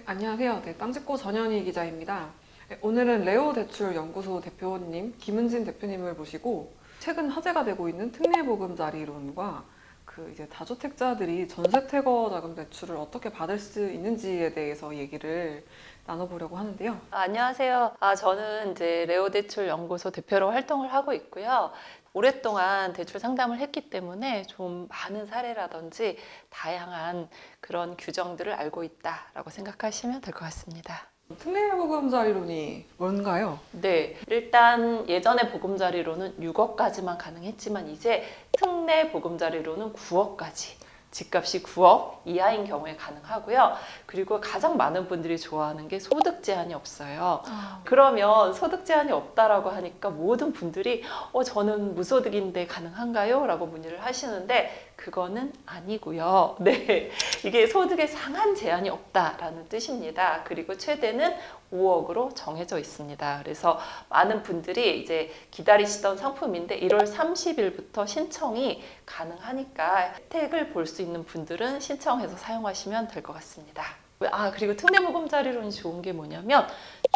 안녕하세요. 땅짚고 전현희 기자입니다. 오늘은 레오대출연구소 대표님 김은진 대표님을 모시고 최근 화제가 되고 있는 특례보금자리론과 이제 다주택자들이 전세태거 자금 대출을 어떻게 받을 수 있는지에 대해서 얘기를 나눠보려고 하는데요. 안녕하세요. 저는 이제 레오대출연구소 대표로 활동을 하고 있고요. 오랫동안 대출 상담을 했기 때문에 좀 많은 사례라든지 다양한 그런 규정들을 알고 있다라고 생각하시면 될 것 같습니다. 특례보금자리론이 뭔가요? 네, 일단 예전에 보금자리로는 6억까지만 가능했지만 이제 특례 보금자리로는 9억까지. 집값이 9억 이하인 경우에 가능하고요. 그리고 가장 많은 분들이 좋아하는 게 소득 제한이 없어요. 그러면 소득 제한이 없다라고 하니까 모든 분들이 저는 무소득인데 가능한가요? 라고 문의를 하시는데 그거는 아니고요. 네, 이게 소득의 상한 제한이 없다라는 뜻입니다. 그리고 최대는 5억으로 정해져 있습니다. 그래서 많은 분들이 이제 기다리시던 상품인데 1월 30일부터 신청이 가능하니까 혜택을 볼 수 있는 분들은 신청해서 사용하시면 될 것 같습니다. 그리고 특례보금자리론이 좋은 게 뭐냐면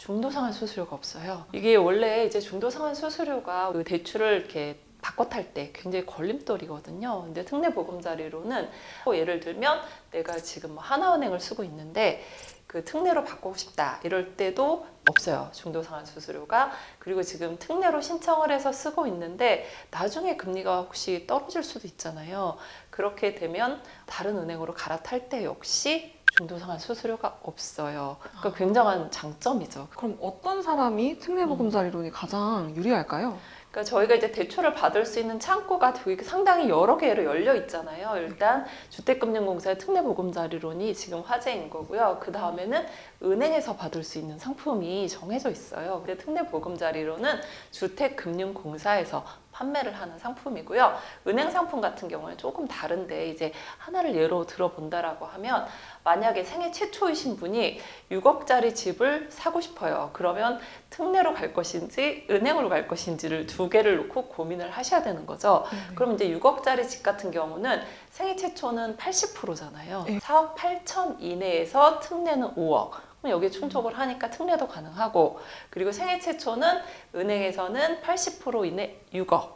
중도상환 수수료가 없어요. 이게 원래 이제 중도상환 수수료가 그 대출을 이렇게 바꿔 탈 때 굉장히 걸림돌이거든요. 근데 특례보금자리로는 예를 들면 내가 지금 하나은행을 쓰고 있는데 그 특례로 바꾸고 싶다 이럴 때도 없어요. 중도상환 수수료가. 그리고 지금 특례로 신청을 해서 쓰고 있는데 나중에 금리가 혹시 떨어질 수도 있잖아요. 그렇게 되면 다른 은행으로 갈아탈 때 역시 중도상환 수수료가 없어요. 그러니까 굉장한 장점이죠. 그럼 어떤 사람이 특례보금자리론이 가장 유리할까요? 그러니까 저희가 이제 대출을 받을 수 있는 창구가 되게 상당히 여러 개로 열려 있잖아요. 일단 주택금융공사의 특례보금자리론이 지금 화제인 거고요. 그 다음에는 은행에서 받을 수 있는 상품이 정해져 있어요. 근데 특례보금자리론은 주택금융공사에서 판매를 하는 상품이고요. 은행 상품 같은 경우는 조금 다른데 이제 하나를 예로 들어본다라고 하면 만약에 생애 최초이신 분이 6억짜리 집을 사고 싶어요. 그러면 특례로 갈 것인지 은행으로 갈 것인지를 두 개를 놓고 고민을 하셔야 되는 거죠. 그럼 이제 6억짜리 집 같은 경우는 생애 최초는 80%잖아요. 4억 8천 이내에서 특례는 5억. 그럼 여기에 충족을 하니까 특례도 가능하고, 그리고 생애 최초는 은행에서는 80% 이내 6억.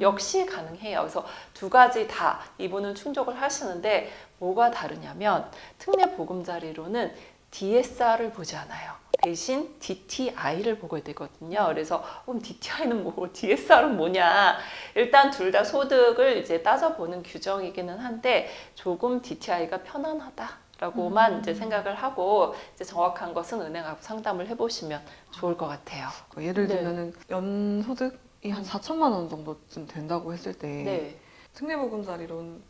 역시 가능해요. 그래서 두 가지 다 이분은 충족을 하시는데 뭐가 다르냐면 특례보금자리로는 DSR을 보지 않아요. 대신 DTI를 보게 되거든요. 그래서 그럼 DTI는 뭐고 DSR은 뭐냐? 일단 둘 다 소득을 이제 따져보는 규정이기는 한데 조금 DTI가 편안하다. 라고만 이제 생각을 하고 이제 정확한 것은 은행하고 상담을 해보시면 좋을 것 같아요. 예를 들면은 연소득이 한 4천만 원 정도쯤 된다고 했을 때 네. 특례보금자리론을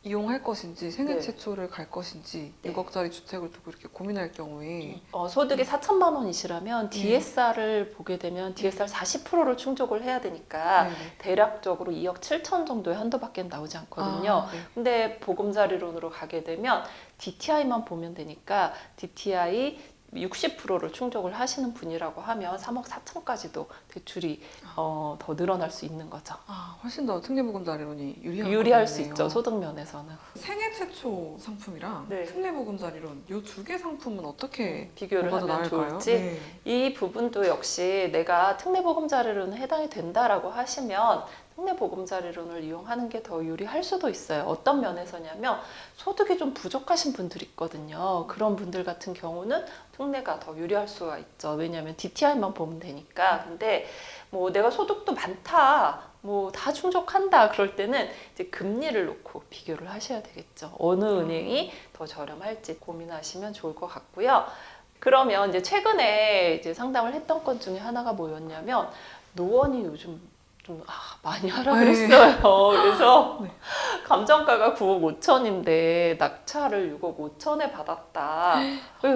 이용할 것인지 생애 네. 최초를 갈 것인지 네. 6억짜리 주택을 두고 이렇게 고민할 경우에 소득이 4천만 원이시라면 DSR을 보게 되면 DSR 40%를 충족을 해야 되니까 네네. 대략적으로 2억 7천 정도의 한도밖에 나오지 않거든요. 네. 근데 보금자리론으로 가게 되면 DTI만 보면 되니까 DTI 60%를 충족을 하시는 분이라고 하면 3억 4천까지도 대출이 더 늘어날 수 있는 거죠. 훨씬 더 특례보금자리론이 유리할 수 있죠, 소득 면에서는. 생애 최초 상품이랑 네. 특례보금자리론 이 두 개 상품은 어떻게 비교를 뭐가 더 하면 나을까요? 좋을지 네. 이 부분도 역시 내가 특례보금자리론에 해당이 된다라고 하시면 특례보금자리론을 이용하는 게 더 유리할 수도 있어요. 어떤 면에서냐면 소득이 좀 부족하신 분들이 있거든요. 그런 분들 같은 경우는 특례가 더 유리할 수가 있죠. 왜냐하면 DTI만 보면 되니까. 근데 뭐 내가 소득도 많다, 뭐 다 충족한다 그럴 때는 이제 금리를 놓고 비교를 하셔야 되겠죠. 어느 은행이 더 저렴할지 고민하시면 좋을 것 같고요. 그러면 이제 최근에 이제 상담을 했던 것 중에 하나가 뭐였냐면 노원이 요즘 좀 많이 하락을 했어요. 그래서 네. 감정가가 9억 5천인데 낙찰을 6억 5천에 받았다.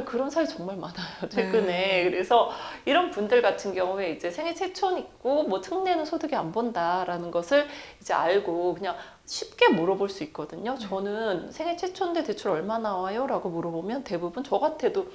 그런 사례 정말 많아요, 최근에. 네. 그래서 이런 분들 같은 경우에 이제 생애 최초는 있고 뭐 특례는 소득이 안 본다라는 것을 이제 알고 그냥 쉽게 물어볼 수 있거든요. 저는 생애 최초인데 대출 얼마 나와요? 라고 물어보면 대부분 저 같아도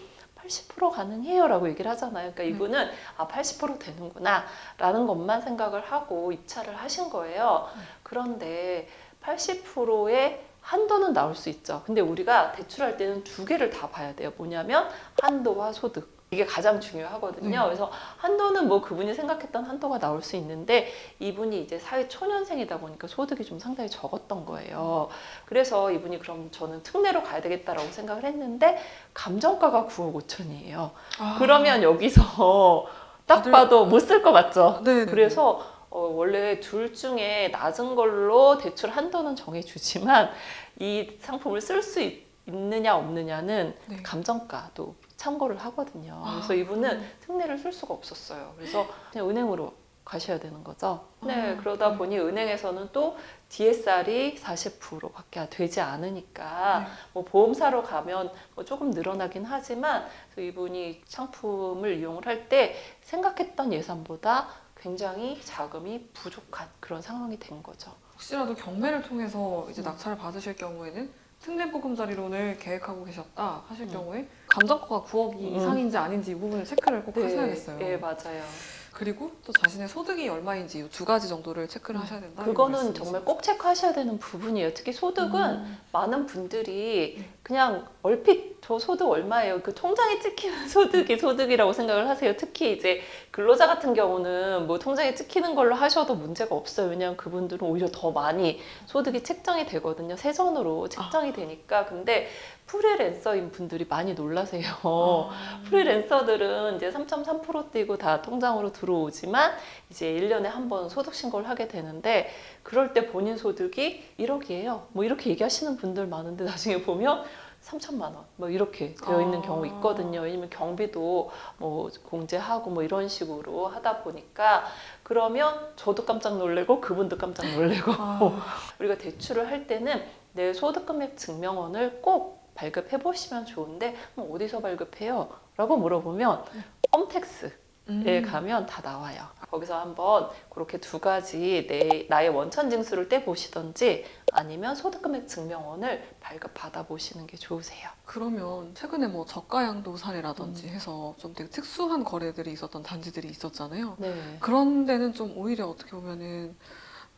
80% 가능해요 라고 얘기를 하잖아요. 그러니까 이분은 80% 되는구나 라는 것만 생각을 하고 입찰을 하신 거예요. 그런데 80%의 한도는 나올 수 있죠. 근데 우리가 대출할 때는 두 개를 다 봐야 돼요. 뭐냐면 한도와 소득. 이게 가장 중요하거든요. 네. 그래서 한도는 뭐 그분이 생각했던 한도가 나올 수 있는데 이분이 이제 사회 초년생이다 보니까 소득이 좀 상당히 적었던 거예요. 그래서 이분이 그럼 저는 특례로 가야 되겠다라고 생각을 했는데 감정가가 9억 5천이에요. 그러면 여기서 딱 다들- 봐도 못 쓸 것 같죠. 네. 그래서 원래 둘 중에 낮은 걸로 대출 한도는 정해주지만 이 상품을 쓸 수 있느냐 없느냐는 네. 감정가도 참고를 하거든요. 아, 그래서 이분은 특례를 쓸 수가 없었어요. 그래서 그냥 은행으로 가셔야 되는 거죠. 네, 아, 그러다 네. 보니 은행에서는 또 DSR이 40%밖에 되지 않으니까 네. 뭐 보험사로 가면 뭐 조금 늘어나긴 하지만 이분이 상품을 이용을 할 때 생각했던 예산보다 굉장히 자금이 부족한 그런 상황이 된 거죠. 혹시라도 경매를 통해서 이제 음. 낙찰을 받으실 경우에는 특례보금자리론을 계획하고 계셨다 하실 음. 경우에 감정가가 9억이 이상인지 아닌지 이 부분을 체크를 꼭 하셔야겠어요. 네, 맞아요. 그리고 또 자신의 소득이 얼마인지 이 두 가지 정도를 체크를 하셔야 된다. 그거는 정말 꼭 체크하셔야 되는 부분이에요. 특히 소득은 많은 분들이 네. 그냥 얼핏 저 소득 얼마예요? 그 통장에 찍히는 소득이 소득이라고 생각을 하세요. 특히 이제 근로자 같은 경우는 뭐 통장에 찍히는 걸로 하셔도 문제가 없어요. 왜냐하면 그분들은 오히려 더 많이 소득이 책정이 되거든요. 세전으로 책정이 되니까. 근데 프리랜서인 분들이 많이 놀라세요. 프리랜서들은 이제 3.3% 띄고 다 통장으로 들어오지만 이제 1년에 한 번 소득 신고를 하게 되는데 그럴 때 본인 소득이 1억이에요. 뭐 이렇게 얘기하시는 분들 많은데 나중에 보면 3천만 원 뭐 이렇게 되어 있는 경우 있거든요. 왜냐면 경비도 뭐 공제하고 뭐 이런 식으로 하다 보니까 그러면 저도 깜짝 놀래고 그분도 깜짝 놀래고 우리가 대출을 할 때는 내 소득 금액 증명원을 꼭 발급해 보시면 좋은데 어디서 발급해요? 라고 물어보면 홈택스에 가면 다 나와요. 거기서 한번 그렇게 두 가지 나의 원천 징수를 떼 보시던지 아니면 소득금액 증명원을 발급받아 보시는 게 좋으세요. 그러면 최근에 뭐 저가양도 사례라든지 해서 좀 되게 특수한 거래들이 있었던 단지들이 있었잖아요. 네. 그런 데는 좀 오히려 어떻게 보면은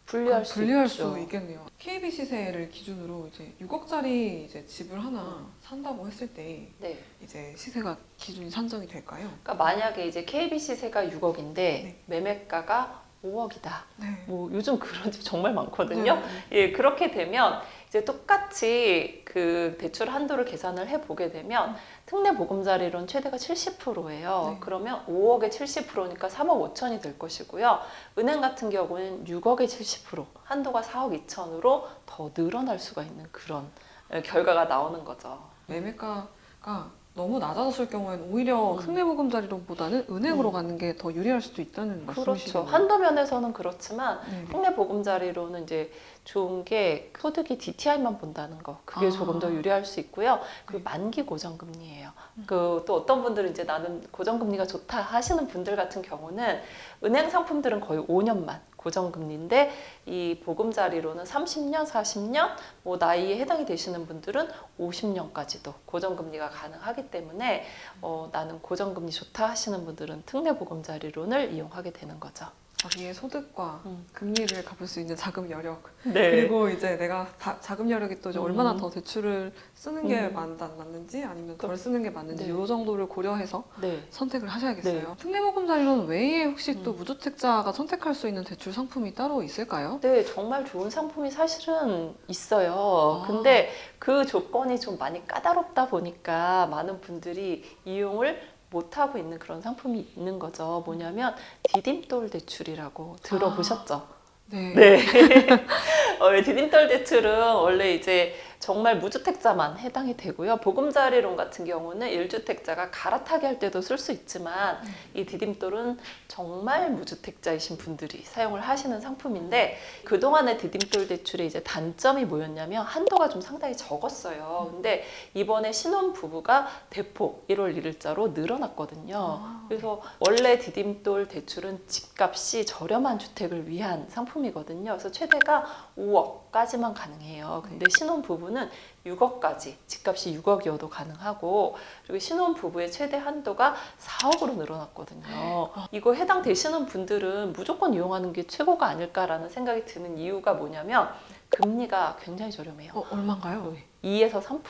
분리할 수 있죠. 수 있겠네요. KB 시세를 기준으로 이제 6억짜리 이제 집을 하나 산다고 했을 때 네. 이제 시세가 기준이 산정이 될까요? 그러니까 만약에 이제 KB 시세가 6억인데 네. 매매가가 5억이다. 네. 뭐 요즘 그런 집 정말 많거든요. 네. 예, 그렇게 되면 이제 똑같이 그 대출 한도를 계산을 해 보게 되면 특례 보금자리론 최대가 70%예요. 네. 그러면 5억에 70%니까 3억 5천이 될 것이고요. 은행 같은 경우는 6억에 70%, 한도가 4억 2천으로 더 늘어날 수가 있는 그런 결과가 나오는 거죠. 매매가가 너무 낮아졌을 경우에는 오히려 특례보금자리론보다는 은행으로 가는 게 더 유리할 수도 있다는 그렇죠. 말씀이시네요. 한도 면에서는 그렇지만 네. 특례 보금자리로는 이제 좋은 게 소득이 DTI만 본다는 거. 그게 아. 조금 더 유리할 수 있고요. 그리고 만기 고정금리예요. 그 또 어떤 분들은 이제 나는 고정금리가 좋다 하시는 분들 같은 경우는 은행 상품들은 거의 5년만 고정금리인데 이 보금자리로는 30년, 40년 뭐 나이에 해당이 되시는 분들은 50년까지도 고정금리가 가능하기 때문에 나는 고정금리 좋다 하시는 분들은 특례 보금자리론을 이용하게 되는 거죠. 자기의 소득과 금리를 갚을 수 있는 자금 여력 네. 그리고 이제 내가 자금 여력이 또 이제 얼마나 더 대출을 쓰는 게 음. 맞는지 아니면 덜 쓰는 게 맞는지 네. 이 정도를 고려해서 네. 선택을 하셔야겠어요. 네. 특례보금자리론 외에 혹시 또 무주택자가 선택할 수 있는 대출 상품이 따로 있을까요? 네, 정말 좋은 상품이 사실은 있어요. 아. 근데 그 조건이 좀 많이 까다롭다 보니까 많은 분들이 이용을 못하고 있는 그런 상품이 있는 거죠. 뭐냐면 디딤돌 대출이라고 들어보셨죠? 네. 네. 디딤돌 대출은 원래 이제 정말 무주택자만 해당이 되고요. 보금자리론 같은 경우는 1주택자가 갈아타기 할 때도 쓸 수 있지만 이 디딤돌은 정말 무주택자이신 분들이 사용을 하시는 상품인데 그동안의 디딤돌 대출의 이제 단점이 뭐였냐면 한도가 좀 상당히 적었어요. 근데 이번에 신혼 부부가 대폭 1월 1일자로 늘어났거든요. 그래서 원래 디딤돌 대출은 집값이 저렴한 주택을 위한 상품이거든요. 그래서 최대가 5억까지만 가능해요. 근데 신혼 부부는 6억까지, 집값이 6억이어도 가능하고 그리고 신혼 부부의 최대 한도가 4억으로 늘어났거든요. 이거 해당되시는 분들은 무조건 이용하는 게 최고가 아닐까라는 생각이 드는 이유가 뭐냐면 금리가 굉장히 저렴해요. 얼마인가요? 2에서 3%.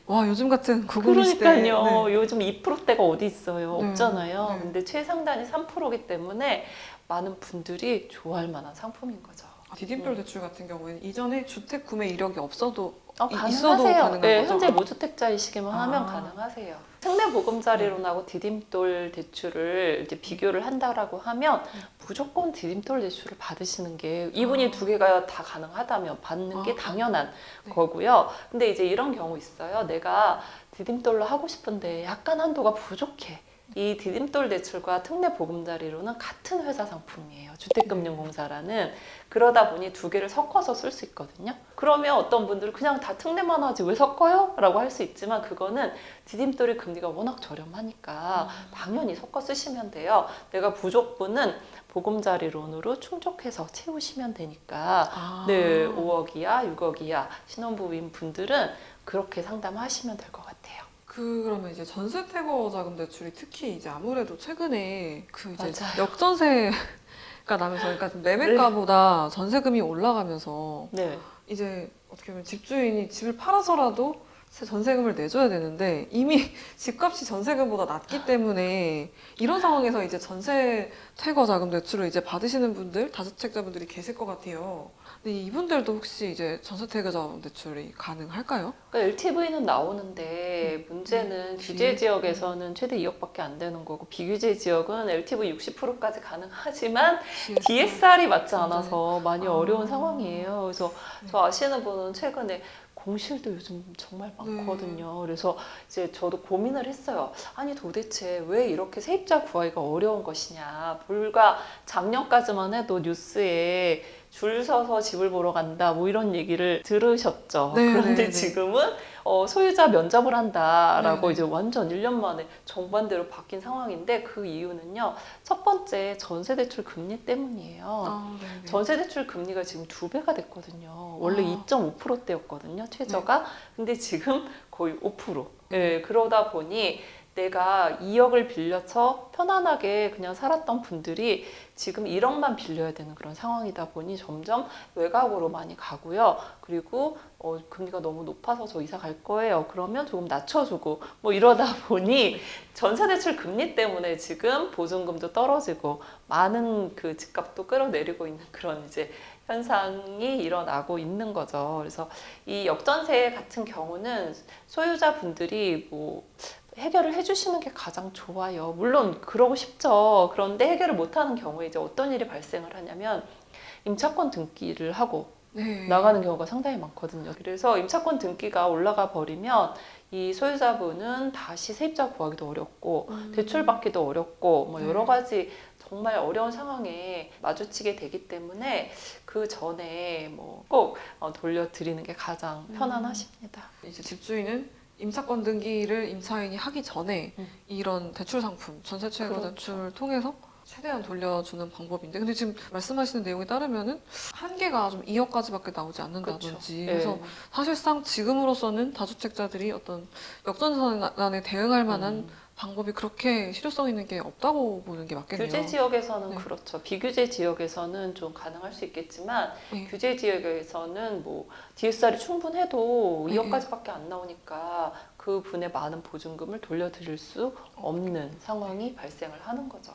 와, 요즘 같은 구금 시대에. 그러니까요. 네. 요즘 2%대가 어디 있어요? 네. 없잖아요. 네. 근데 최상단이 3%이기 때문에 많은 분들이 좋아할 만한 상품인 거죠. 디딤돌 대출 같은 경우에는 이전에 주택 구매 이력이 없어도 가능하세요. 가능한 네, 거죠? 현재 무주택자이시기만 하면 아. 가능하세요. 특례 보금자리론하고 디딤돌 대출을 이제 비교를 한다라고 하면 무조건 디딤돌 대출을 받으시는 게 이분이 두 개가 다 가능하다면 받는 게 당연한 네. 거고요. 근데 이제 이런 경우 있어요. 내가 디딤돌로 하고 싶은데 약간 한도가 부족해. 이 디딤돌 대출과 특례 보금자리로는 같은 회사 상품이에요. 주택금융공사라는. 그러다 보니 두 개를 섞어서 쓸 수 있거든요. 그러면 어떤 분들은 그냥 다 특례만 하지 왜 섞어요? 라고 할 수 있지만 그거는 디딤돌이 금리가 워낙 저렴하니까 당연히 섞어 쓰시면 돼요. 내가 부족분은 보금자리론으로 충족해서 채우시면 되니까 네, 5억이야, 6억이야 신혼부인 분들은 그렇게 상담하시면 될 것 같아요. 그러면 이제 전세 퇴거 자금 대출이 특히 이제 아무래도 최근에 그 이제 맞아요. 역전세가 나면서 그러니까 매매가보다 전세금이 올라가면서 네. 이제 어떻게 보면 집주인이 집을 팔아서라도 전세금을 내줘야 되는데 이미 집값이 전세금보다 낮기 때문에 이런 상황에서 이제 전세 퇴거 자금 대출을 이제 받으시는 분들, 다주택자분들이 계실 것 같아요. 근데 이분들도 혹시 이제 전세 퇴거 자금 대출이 가능할까요? 그러니까 LTV는 나오는데 문제는 규제 지역에서는 최대 2억밖에 안 되는 거고 비규제 지역은 LTV 60%까지 가능하지만 DSR이 맞지 않아서 많이 어려운 상황이에요. 그래서 저 아시는 분은 최근에 공실도 요즘 정말 많거든요. 그래서 이제 저도 고민을 했어요. 아니 도대체 왜 이렇게 세입자 구하기가 어려운 것이냐. 불과 작년까지만 해도 뉴스에 줄 서서 집을 보러 간다 뭐 이런 얘기를 들으셨죠. 네, 그런데 네, 네. 지금은 소유자 면접을 한다라고 네, 네. 이제 완전 1년 만에 정반대로 바뀐 상황인데 그 이유는요. 첫 번째 전세대출 금리 때문이에요. 네네. 전세대출 금리가 지금 2배가 됐거든요. 원래 아. 2.5%대였거든요. 최저가. 근데 지금 거의 5%. 예, 그러다 보니 내가 2억을 빌려서 편안하게 그냥 살았던 분들이 지금 1억만 빌려야 되는 그런 상황이다 보니 점점 외곽으로 많이 가고요. 그리고 금리가 너무 높아서 저 이사 갈 거예요. 그러면 조금 낮춰주고 뭐 이러다 보니 전세대출 금리 때문에 지금 보증금도 떨어지고 많은 그 집값도 끌어내리고 있는 그런 이제 현상이 일어나고 있는 거죠. 그래서 이 역전세 같은 경우는 소유자분들이 뭐 해결을 해주시는 게 가장 좋아요. 물론 그러고 싶죠. 그런데 해결을 못하는 경우에 이제 어떤 일이 발생을 하냐면 임차권 등기를 하고 네. 나가는 경우가 상당히 많거든요. 그래서 임차권 등기가 올라가 버리면 이 소유자분은 다시 세입자 구하기도 어렵고 대출 받기도 어렵고 뭐 여러 가지 정말 어려운 상황에 마주치게 되기 때문에 그 전에 뭐 꼭 돌려드리는 게 가장 편안하십니다. 이제 집주인은 임차권 등기를 임차인이 하기 전에 이런 대출 상품, 전세 최고 그렇죠. 대출을 통해서 최대한 돌려주는 방법인데 근데 지금 말씀하시는 내용에 따르면은 한계가 좀 2억까지밖에 나오지 않는다든지 그렇죠. 그래서 네. 사실상 지금으로서는 다주택자들이 어떤 역전선에 대응할 만한 방법이 그렇게 실효성 있는 게 없다고 보는 게 맞겠네요. 규제 지역에서는 네. 그렇죠. 비규제 지역에서는 좀 가능할 수 있겠지만 네. 규제 지역에서는 뭐 DSR이 충분해도 네. 2억까지밖에 안 나오니까 그 분의 많은 보증금을 돌려드릴 수 없는 상황이 발생을 하는 거죠.